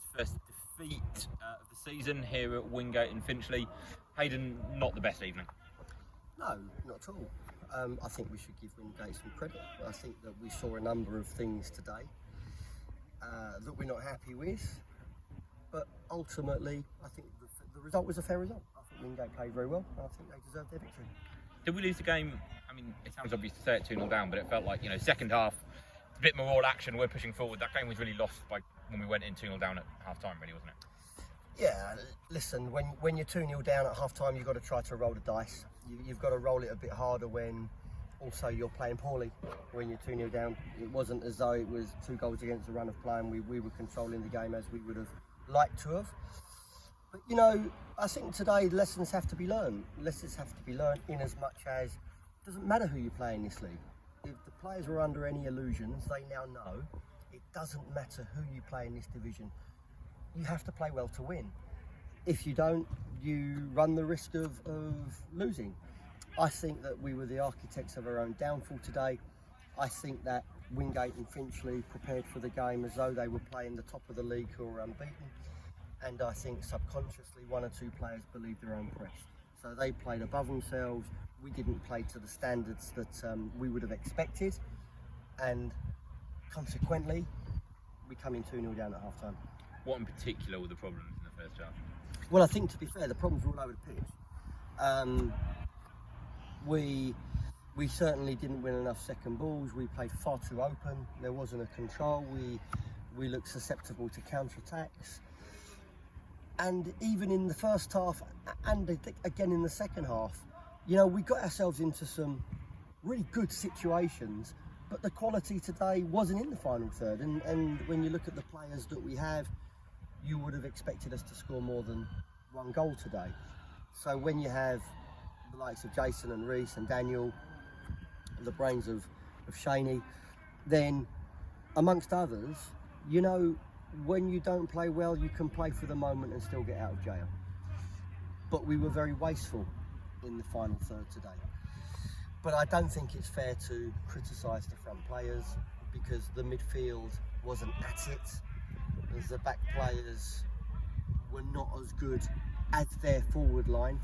Hayden's first defeat of the season here at Wingate in Finchley. Hayden, not the best evening. No, not at all. I think we should give Wingate some credit. I think that we saw a number of things today that we're not happy with, but ultimately I think the result was a fair result. I think Wingate played very well, and I think they deserved their victory. Did we lose the game? I mean, it sounds obvious to say it 2-0 down, but it felt like, second half, a bit more all action, we're pushing forward. That game was really lost by when we went in 2-0 down at half-time, really, wasn't it? Yeah, listen, when you're 2-0 down at half-time, you've got to try to roll the dice. You've got to roll it a bit harder when also you're playing poorly. When you're 2-0 down, it wasn't as though it was 2 goals against a run of play and we were controlling the game as we would have liked to have. But, I think today lessons have to be learned. Lessons have to be learned in as much as it doesn't matter who you play in this league. If the players were under any illusions, they now know it doesn't matter who you play in this division. You have to play well to win. If you don't, you run the risk of losing. I think that we were the architects of our own downfall today. I think that Wingate and Finchley prepared for the game as though they were playing the top of the league who were unbeaten. And I think subconsciously 1 or 2 players believed their own press. So they played above themselves. We didn't play to the standards that we would have expected. And consequently, we come in 2-0 down at half-time. What in particular were the problems in the first half? Well, I think, to be fair, the problems were all over the pitch. We certainly didn't win enough second balls. We played far too open. There wasn't a control. We looked susceptible to counter-attacks. And even in the first half, and again in the second half, we got ourselves into some really good situations, but the quality today wasn't in the final third. And when you look at the players that we have, you would have expected us to score more than 1 goal today. So when you have the likes of Jason and Reece and Daniel, the brains of Shaney, then amongst others, when you don't play well, you can play for the moment and still get out of jail. But we were very wasteful in the final third today. But I don't think it's fair to criticise the front players because the midfield wasn't at it. As the back players were not as good as their forward line.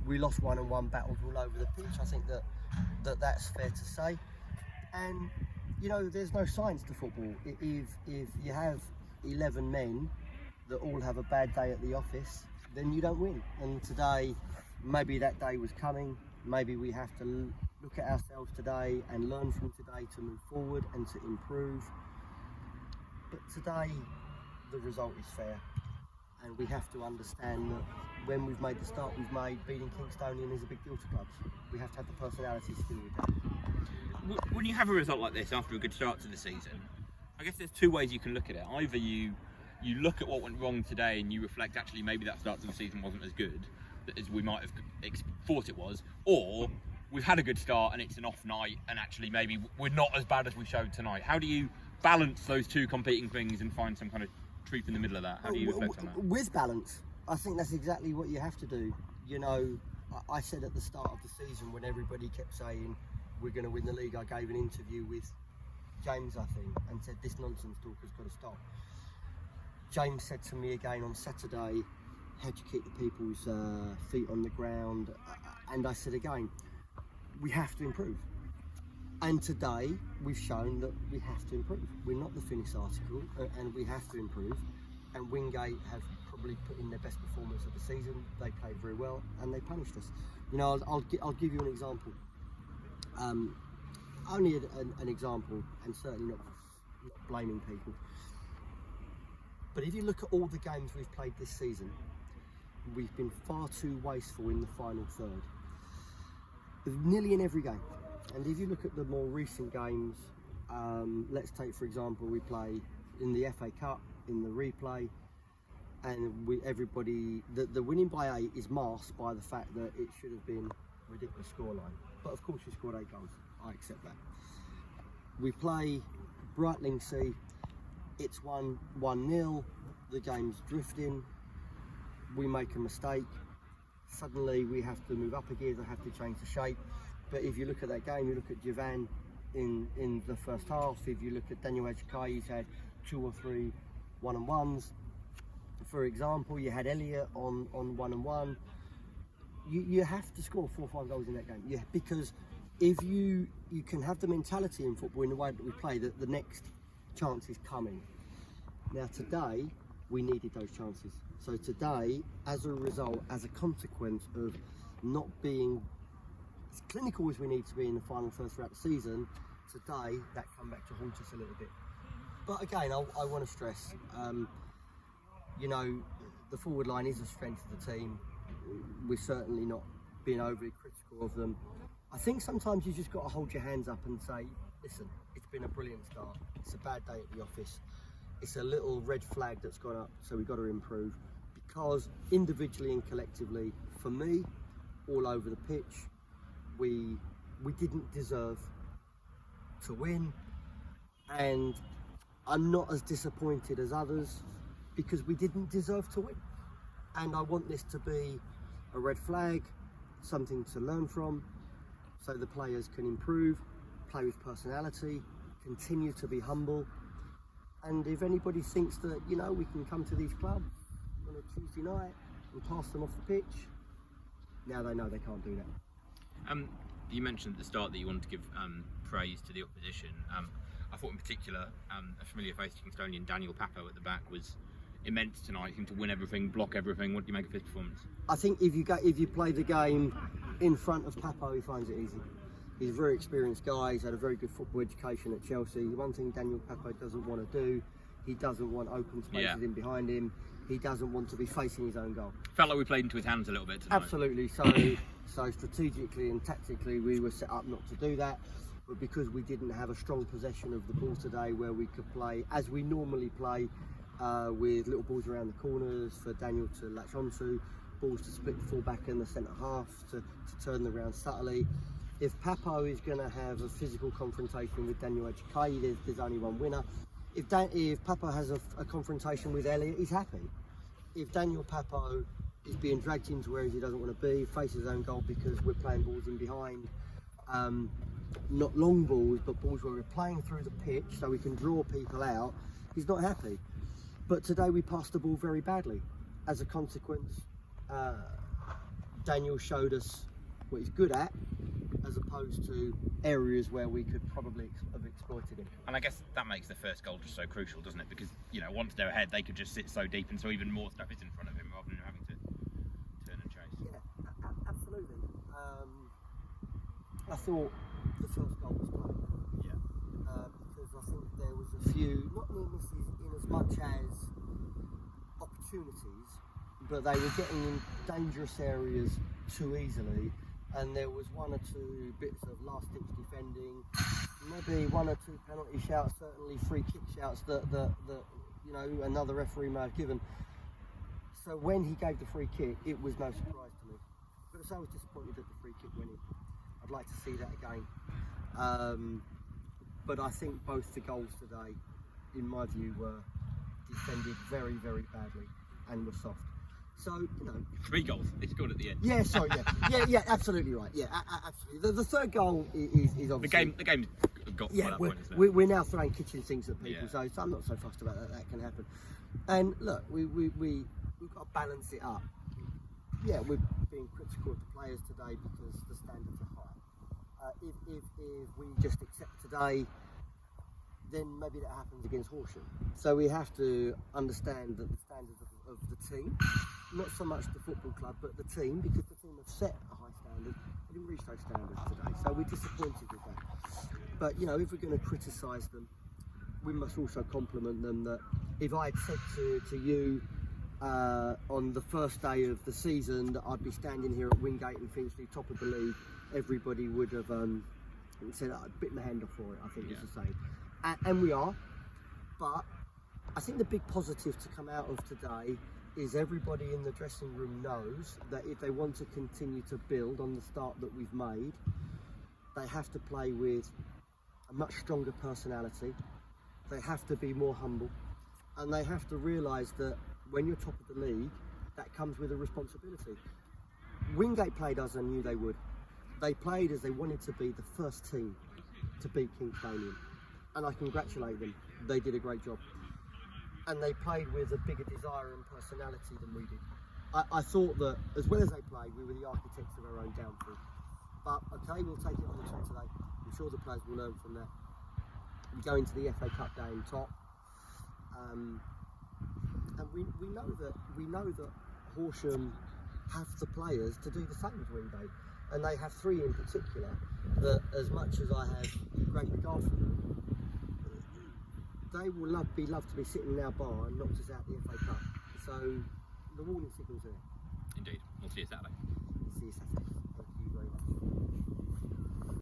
We lost 1-on-1 battles all over the pitch. I think that's fair to say. And there's no science to football. If you have 11 men that all have a bad day at the office, then you don't win. And today, maybe that day was coming. Maybe we have to look at ourselves today and learn from today to move forward and to improve. But today, the result is fair. And we have to understand that when we've made the start we've made, beating Kingstonian is a big deal to clubs. We have to have the personality to deal with that. When you have a result like this after a good start to the season, I guess there's 2 ways you can look at it. Either you look at what went wrong today and you reflect actually maybe that start to the season wasn't as good as we might have thought it was, or we've had a good start and it's an off night and actually maybe we're not as bad as we showed tonight. How do you balance those 2 competing things and find some kind of truth in the middle of that? How do you reflect on that? With balance, I think that's exactly what you have to do. I said at the start of the season when everybody kept saying we're going to win the league, I gave an interview with James, I think, and said this nonsense talk has got to stop. James said to me again on Saturday, how do you keep the people's feet on the ground? And I said again, we have to improve. And today we've shown that we have to improve. We're not the finished article, and we have to improve. And Wingate have probably put in their best performance of the season. They played very well, and they punished us. I'll give you an example. Only an example, and certainly not blaming people. But if you look at all the games we've played this season, we've been far too wasteful in the final third. Nearly in every game. And if you look at the more recent games, let's take for example, we play in the FA Cup, in the replay, and the winning by 8 is masked by the fact that it should have been a ridiculous scoreline. But of course we scored 8 goals, I accept that. We play Brightlingsea, it's 1-0, the game's drifting, we make a mistake, suddenly we have to move up a gear, they have to change the shape. But if you look at that game, you look at Javan in the first half, if you look at Daniel Edgekai, he's had 2 or 3 1-on-1s. for example, you had Elliot on 1-on-1. You have to score 4 or 5 goals in that game. Yeah, because if you can have the mentality in football in the way that we play, that the next chance is coming. Now today, we needed those chances. So today, as a result, as a consequence of not being as clinical as we need to be in the final third throughout the season, today that come back to haunt us a little bit. But again, I want to stress, you know, the forward line is a strength of the team. We're certainly not being overly critical of them. I think sometimes you just got to hold your hands up and say, listen, it's been a brilliant start. It's a bad day at the office. It's a little red flag that's gone up, so we've got to improve. Because individually and collectively, for me, all over the pitch, we didn't deserve to win. And I'm not as disappointed as others because we didn't deserve to win. And I want this to be a red flag, something to learn from, so the players can improve, play with personality, continue to be humble. And if anybody thinks that, you know, we can come to these clubs on a Tuesday night and pass them off the pitch, now they know they can't do that. You mentioned at the start that you wanted to give praise to the opposition. I thought in particular, a familiar face, Kingstonian Daniel Papo at the back was immense tonight. He seemed to win everything, block everything. What do you make of his performance? I think if you play the game in front of Papo, he finds it easy. He's a very experienced guy. He's had a very good football education at Chelsea. One thing Daniel Papo doesn't want to do, he doesn't want open spaces in behind him. He doesn't want to be facing his own goal. Felt like we played into his hands a little bit tonight. Absolutely. So strategically and tactically, we were set up not to do that. But because we didn't have a strong possession of the ball today, where we could play as we normally play, with little balls around the corners for Daniel to latch onto, balls to split the full-back and the centre half to turn them around subtly. If Papo is going to have a physical confrontation with Daniel Ejike, there's only one winner. If Papo has a confrontation with Elliot, he's happy. If Daniel Papo is being dragged into areas he doesn't want to be, faces his own goal because we're playing balls in behind, not long balls, but balls where we're playing through the pitch so we can draw people out, he's not happy. But today we passed the ball very badly. As a consequence, Daniel showed us what he's good at, as opposed to areas where we could probably have exploited him. And I guess that makes the first goal just so crucial, doesn't it? Because, you know, once they're ahead, they could just sit so deep and so even more stuff is in front of him rather than having to turn and chase. Yeah, absolutely. I thought the first goal was close. Yeah. Because I think there was a few, not near misses in as much as opportunities, but they were getting in dangerous areas too easily. And there was 1 or 2 bits of last-ditch defending, maybe 1 or 2 penalty shouts, certainly free kick shouts that you know, another referee may have given. So when he gave the free kick, it was no surprise to me. But I was disappointed that the free kick went in. I'd like to see that again. But I think both the goals today, in my view, were defended very, very badly and were soft. So, you know, 3 goals. They scored at the end. Yeah, sorry, yeah, absolutely right. Yeah, absolutely. The third goal is obviously the game got to that point, isn't it? We're now throwing kitchen sinks at people, so I'm not so fussed about that. That can happen. And look, we've got to balance it up. Yeah, we're being critical of the players today because the standards are high. If we just accept today, then maybe that happens against Horsham. So we have to understand that the standards of the team, not so much the football club, but the team, because the team have set a high standard, we didn't reach those standards today. So we're disappointed with that. But, you know, if we're going to criticise them, we must also compliment them. That if I had said to you on the first day of the season that I'd be standing here at Wingate and Finchley, top of the league, everybody would have said I'd bit my hand off for it, I think is the same. And we are, but I think the big positive to come out of today is everybody in the dressing room knows that if they want to continue to build on the start that we've made, they have to play with a much stronger personality, they have to be more humble, and they have to realise that when you're top of the league, that comes with a responsibility. Wingate played as I knew they would. They played as they wanted to be the first team to beat Kingstonian. And I congratulate them. They did a great job. and they played with a bigger desire and personality than we did. I thought that as well as they played, we were the architects of our own downfall. But okay, we'll take it on the chin today. I'm sure the players will learn from that. We go into the FA Cup game top, and we know that Horsham have the players to do the same with Wingate, and they have three in particular that, as much as I have great regard for them, they will be loved to be sitting in our bar and knocked us out the FA Cup. So the warning signals are there. Indeed. We'll see you Saturday. See you Saturday.